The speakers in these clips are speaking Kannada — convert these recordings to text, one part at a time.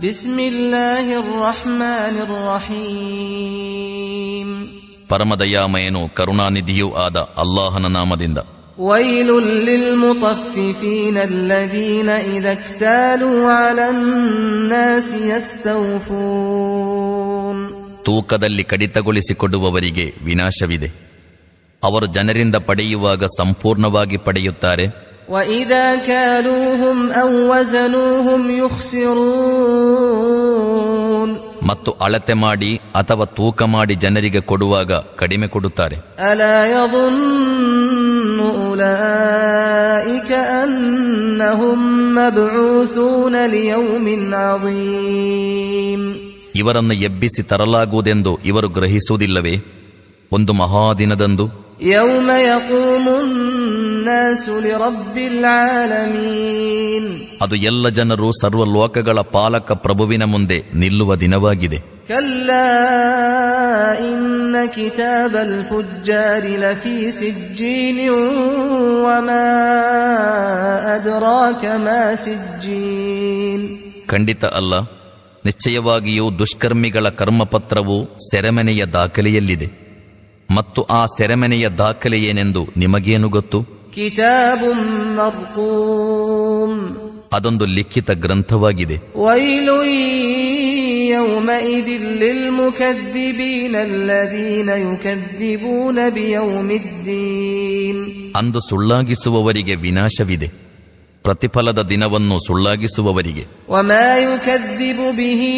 ಬಿಸ್ಮಿಲ್ಲಾಹಿರ್ ರಹ್ಮಾನಿರ್ ರಹೀಮ್. ಪರಮದಯಾಮಯನು ಕರುಣಾನಿಧಿಯೂ ಆದ ಅಲ್ಲಾಹನ ನಾಮದಿಂದ. ವೈಲುಲ್ ಲಿಲ್ ಮುತಫ್ಫಿಫೀನ ಅಲ್ಲದೀನ ಇದಾ ಕ್ತಾಲೂ ಅಲನ್ ನಾಸಿ ಯಸ್ತೌಫೂನ್. ತೂಕದಲ್ಲಿ ಕಡಿತಗೊಳಿಸಿಕೊಡುವವರಿಗೆ ವಿನಾಶವಿದೆ. ಅವರು ಜನರಿಂದ ಪಡೆಯುವಾಗ ಸಂಪೂರ್ಣವಾಗಿ ಪಡೆಯುತ್ತಾರೆ. ವಇದಾ ಕಾಲೂಹುಂ ಔ ವಜನೂಹುಂ ಯುಖ್ಸಿರೂನ್. ಮತ್ತು ಅಳತೆ ಮಾಡಿ ಅಥವಾ ತೂಕ ಮಾಡಿ ಜನರಿಗೆ ಕೊಡುವಾಗ ಕಡಿಮೆ ಕೊಡುತ್ತಾರೆ. ಅಲಾ ಯظುನ್ನು ಉಲೈಕ ಅನ್ನಹುಂ ಮಬ್ಊಸೂನ ಲಿಯೌಮಿನ್ ಅಜೀಮ್. ಇವರನ್ನು ಎಬ್ಬಿಸಿ ತರಲಾಗುವುದೆಂದು ಇವರು ಗ್ರಹಿಸುವುದಿಲ್ಲವೇ? ಒಂದು ಮಹಾದಿನದಂದು. ಯೌಮ ಯಕೂಮುನ್ ನಾಸು ಲಿರಬ್ಬಿಲ್ ಆಲಮೀನ್. ಅದು ಎಲ್ಲ ಜನರು ಸರ್ವಲೋಕಗಳ ಪಾಲಕ ಪ್ರಭುವಿನ ಮುಂದೆ ನಿಲ್ಲುವ ದಿನವಾಗಿದೆ. ಕಲ್ಲಾ ಇನ್ನ ಕಿತಾಬಲ್ ಫುಜ್ಜಾರಿ ಲಫೀ ಸಿಜ್ಜೀನಿನ್ ವಮಾ ಅದ್ರಾಕ ಮಾ ಸಿಜ್ಜೀನ್. ಖಂಡಿತ ಅಲ್ಲ, ನಿಶ್ಚಯವಾಗಿಯೂ ದುಷ್ಕರ್ಮಿಗಳ ಕರ್ಮಪತ್ರವು ಸೆರೆಮನೆಯ ದಾಖಲೆಯಲ್ಲಿದೆ. ಮತ್ತು ಆ ಸೆರೆಮನೆಯ ದಾಖಲೆ ಏನೆಂದು ನಿಮಗೇನು ಗೊತ್ತು? ಕಿತಾಬುಂ ಮರ್ಕೂಮ್. ಅದೊಂದು ಲಿಖಿತ ಗ್ರಂಥವಾಗಿದೆ. ವೈಲುನ್ ಯೌಮಇದಿನ್ ಲಿಲ್ ಮುಕದ್ದಿಬೀನ ಅಲ್ಲದೀನ ಯುಕದ್ದಿಬೂನ ಬಿಯೌಮಿದ್ದೀನ್. ಅಂದು ಸುಳ್ಳಾಗಿಸುವವರಿಗೆ ವಿನಾಶವಿದೆ, ಪ್ರತಿಫಲದ ದಿನವನ್ನು ಸುಳ್ಳಾಗಿಸುವವರಿಗೆ. ವಮಾ ಯುಕದ್ದಿಬು ಬಿಹಿ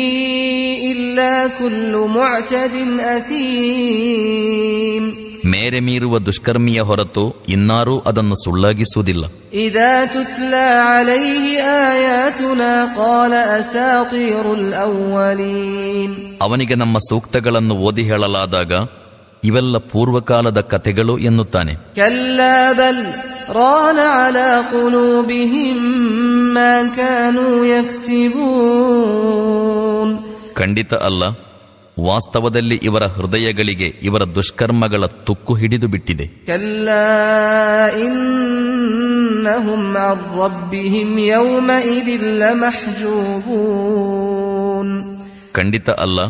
ಇಲ್ಲಾ ಕುಲ್ಲು ಮುಅ್ತದಿನ್ ಅಥೀಮ್. ಮೇರೆ ಮೀರುವ ದುಷ್ಕರ್ಮಿಯ ಹೊರತು ಇನ್ನಾರೂ ಅದನ್ನು ಸುಳ್ಳಾಗಿಸುವುದಿಲ್ಲ. ಇದಾ ತುತ್ಲಾ ಅಲೈಹಿ ಆಯಾತುನಾ ಕಾಲ ಅಸಾತೀರುಲ್ ಅವ್ವಲೀನ್. ಅವನಿಗೆ ನಮ್ಮ ಸೂಕ್ತಗಳನ್ನು ಓದಿ ಹೇಳಲಾದಾಗ ಇವೆಲ್ಲ ಪೂರ್ವಕಾಲದ ಕಥೆಗಳು ಎನ್ನುತ್ತಾನೆ. ಕಲ್ಲಾ ಬಲ್ ರಾನ ಅಲಾ ಕುಲೂಬಿಹಿಂ ಮಾ ಕಾನೂ ಯಕ್ಸಿಬೂನ್. ಖಂಡಿತ ಅಲ್ಲ, ವಾಸ್ತವದಲ್ಲಿ ಇವರ ಹೃದಯಗಳಿಗೆ ಇವರ ದುಷ್ಕರ್ಮಗಳ ತುಕ್ಕು ಹಿಡಿದು ಬಿಟ್ಟಿದೆ. ಕಲ್ಲಾ ಇನ್ನಹುಂ ಅನ್ ರಬ್ಬಿಹಿಂ ಯೌಮಇದಿನ್ ಲಮಹ್ಜೂಬೂನ್. ಖಂಡಿತ ಅಲ್ಲ,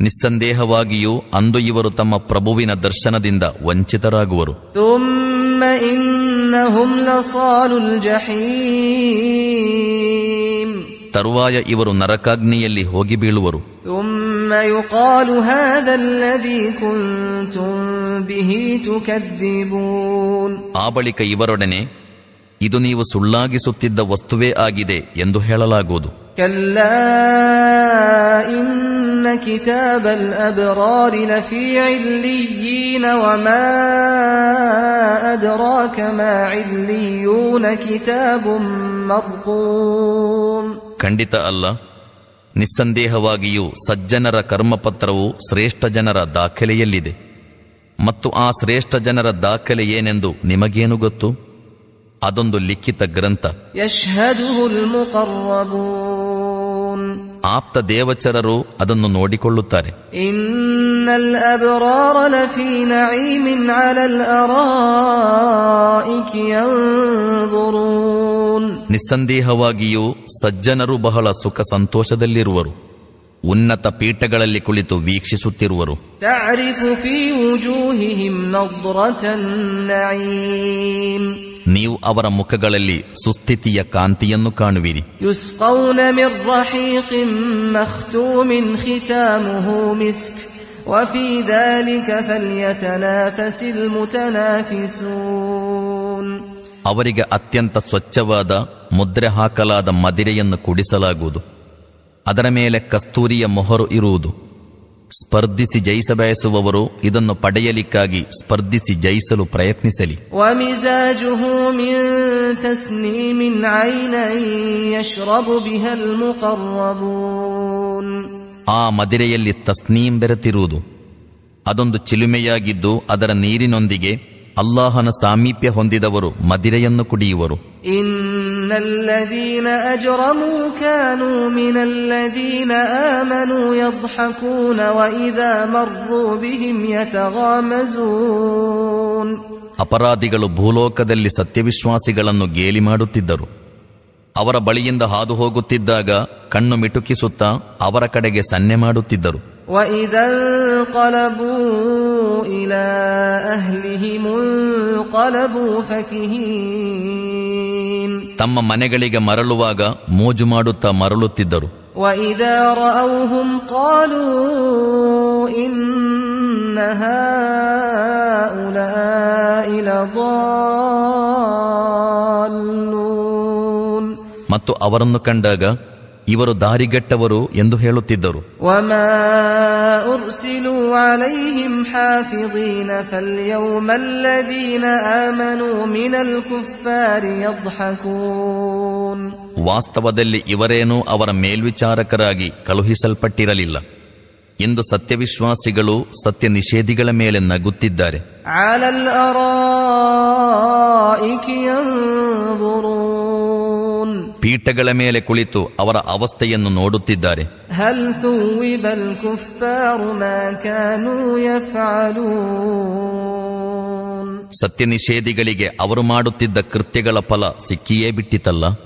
ನಿಸ್ಸಂದೇಹವಾಗಿಯೂ ಅಂದು ಇವರು ತಮ್ಮ ಪ್ರಭುವಿನ ದರ್ಶನದಿಂದ ವಂಚಿತರಾಗುವರು. ಥುಮ್ಮ ಇನ್ನಹುಂ ಲಸಾಲುಲ್ ಜಹೀಮ್. ತರುವಾಯ ಇವರು ನರಕಾಗ್ನಿಯಲ್ಲಿ ಹೋಗಿ ಬೀಳುವರು. ಥುಮ್ಮ ಯುಕಾಲು ಹಾದಲ್ಲದೀ ಕುಂತುಂ ಬಿಹಿ ತುಕದ್ದಿಬೂನ್. ಆ ಬಳಿಕ ಇವರೊಡನೆ ಇದು ನೀವು ಸುಳ್ಳಾಗಿಸುತ್ತಿದ್ದ ವಸ್ತುವೇ ಆಗಿದೆ ಎಂದು ಹೇಳಲಾಗುವುದು. ಕಲ್ಲಾ ಇನ್ನ ಕಿತಾಬಲ್ ಅಬ್ರಾರಿ ಲಫೀ ಇಲ್ಲೀಯೀನ ವಮಾ ಅದ್ರಾಕ ಮಾ ಇಲ್ಲೀಯೂನ ಕಿತಾಬುಂ ಮರ್ಕೂಮ್. ಖಂಡಿತ ಅಲ್ಲ, ನಿಸ್ಸಂದೇಹವಾಗಿಯೂ ಸಜ್ಜನರ ಕರ್ಮಪತ್ರವು ಶ್ರೇಷ್ಠ ಜನರ ದಾಖಲೆಯಲ್ಲಿದೆ. ಮತ್ತು ಆ ಶ್ರೇಷ್ಠ ಜನರ ದಾಖಲೆ ಏನೆಂದು ನಿಮಗೇನು ಗೊತ್ತು? ಅದೊಂದು ಲಿಖಿತ ಗ್ರಂಥ. ಯಶ್ಹದುಹುಲ್ ಮುಕರ್ರಬೂನ್. ಆಪ್ತ ದೇವಚರರು ಅದನ್ನು ನೋಡಿಕೊಳ್ಳುತ್ತಾರೆ. ಇನ್ನಲ್ ಅಬ್ರಾರ ಲಫೀ ನഈಮಿನ್ ಅಲಲ್ ಅರಾಯಿಕಿ ಯನ್ದುರೂನ್. ನಿಸ್ಸಂದೇಹವಾಗಿಯೂ ಸಜ್ಜನರು ಬಹಳ ಸುಖ ಸಂತೋಷದಲ್ಲಿರುವರು, ಉನ್ನತ ಪೀಠಗಳಲ್ಲಿ ಕುಳಿತು ವೀಕ್ಷಿಸುತ್ತಿರುವರು. ತಅರಿಫು ಫೀ ವುಜೂಹಿಹಿಂ ನದ್ರತನ್ ನഈಮ್. ನೀವು ಅವರ ಮುಖಗಳಲ್ಲಿ ಸುಸ್ಥಿತಿಯ ಕಾಂತಿಯನ್ನು ಕಾಣುವಿರಿ. ಯುಸ್ಕೌನ ಮಿರ್ ರಹೀಕಿಂ ಮಖ್ತೂಮಿನ್ ಖಿತಾಮುಹು ಮಿಸ್ಕ್ ವಫೀ ذلك ಫಲ್ಯತನಾಫಸಿಲ್ ಮುತನಾಫಿಸೂನ್. ಅವರಿಗೆ ಅತ್ಯಂತ ಸ್ವಚ್ಛವಾದ ಮುದ್ರೆ ಹಾಕಲಾದ ಮದಿರೆಯನ್ನು ಕುಡಿಸಲಾಗುವುದು. ಅದರ ಮೇಲೆ ಕಸ್ತೂರಿಯ ಮೊಹರು ಇರುವುದು. ಸ್ಪರ್ಧಿಸಿ ಜಯಿಸಬಯಸುವವರು ಇದನ್ನು ಪಡೆಯಲಿಕ್ಕಾಗಿ ಸ್ಪರ್ಧಿಸಿ ಜಯಿಸಲು ಪ್ರಯತ್ನಿಸಲಿ. ವಮಿಜಾಜುಹು ಮಿನ್ ತಸ್ನೀಮಿನ್ ಐನನ್ ಯಶ್ರಬು ಬಿಹಲ್ ಮುಕರ್ರಬೂನ್. ಆ ಮದಿರೆಯಲ್ಲಿ ತಸ್ನೀಂ ಬೆರೆತಿರುವುದು. ಅದೊಂದು ಚಿಲುಮೆಯಾಗಿದ್ದು ಅದರ ನೀರಿನೊಂದಿಗೆ ಅಲ್ಲಾಹನ ಸಾಮೀಪ್ಯ ಹೊಂದಿದವರು ಮದಿರೆಯನ್ನು ಕುಡಿಯುವರು. ಇನ್ನಲ್ಲದೀನ ಅಜ್ರಮೂ ಕಾನೂ ಮಿನಲ್ಲದೀನ ಆಮನೂ ಯದ್ಹಕೂನ ವಇದಾ ಮರ್ರೂ ಬಿಹಿಂ ಯತಗಾಮಜೂನ್. ಅಪರಾಧಿಗಳು ಭೂಲೋಕದಲ್ಲಿ ಸತ್ಯವಿಶ್ವಾಸಿಗಳನ್ನು ಗೇಲಿ ಮಾಡುತ್ತಿದ್ದರು. ಅವರ ಬಳಿಯಿಂದ ಹಾದು ಹೋಗುತ್ತಿದ್ದಾಗ ಕಣ್ಣು ಮಿಟುಕಿಸುತ್ತಾ ಅವರ ಕಡೆಗೆ ಸನ್ನೆ ಮಾಡುತ್ತಿದ್ದರು. وَإِذَا انقَلَبُوا إِلَى أَهْلِهِمُ انقَلَبُوا فَكِهِينَ ತಮ್ಮ ಮನೆಗಳಿಗೆ ಮರಳುವಾಗ ಮೋಜು ಮಾಡುತ್ತಾ ಮರಳುತ್ತಿದ್ದರು. وَإِذَا رَأَوْهُمْ قَالُوا إِنَّ هَؤُلَاءِ لَضَالُّونَ ಮತ್ತು ಅವರನ್ನು ಕಂಡಾಗ ಇವರು ದಾರಿಗೆಟ್ಟವರು ಎಂದು ಹೇಳುತ್ತಿದ್ದರು. وَمَا أُرْسِلُوا عَلَيْهِمْ حَافِظِينَ فَالْيَوْمَ الَّذِينَ آمَنُوا مِنَ الْكُفَّارِ يَضْحَكُونَ ವಾಸ್ತವದಲ್ಲಿ ಇವರೇನೂ ಅವರ ಮೇಲ್ವಿಚಾರಕರಾಗಿ ಕಳುಹಿಸಲ್ಪಟ್ಟಿರಲಿಲ್ಲ. ಇಂದು ಸತ್ಯವಿಶ್ವಾಸಿಗಳು ಸತ್ಯ ನಿಷೇಧಿಗಳ ಮೇಲೆ ನಗುತ್ತಿದ್ದಾರೆ. عَلَى الْأَرَائِكِ يَنظُرُونَ ಪೀಠಗಳ ಮೇಲೆ ಕುಳಿತು ಅವರ ಅವಸ್ಥೆಯನ್ನು ನೋಡುತ್ತಿದ್ದಾರೆ. هَلْ ثُوِّبَ الْكُفَّارُ مَا كَانُوا يَفْعَلُونَ ಸತ್ಯ ನಿಷೇಧಿಗಳಿಗೆ ಅವರು ಮಾಡುತ್ತಿದ್ದ ಕೃತ್ಯಗಳ ಫಲ ಸಿಕ್ಕಿಯೇ ಬಿಟ್ಟಿತಲ್ಲ.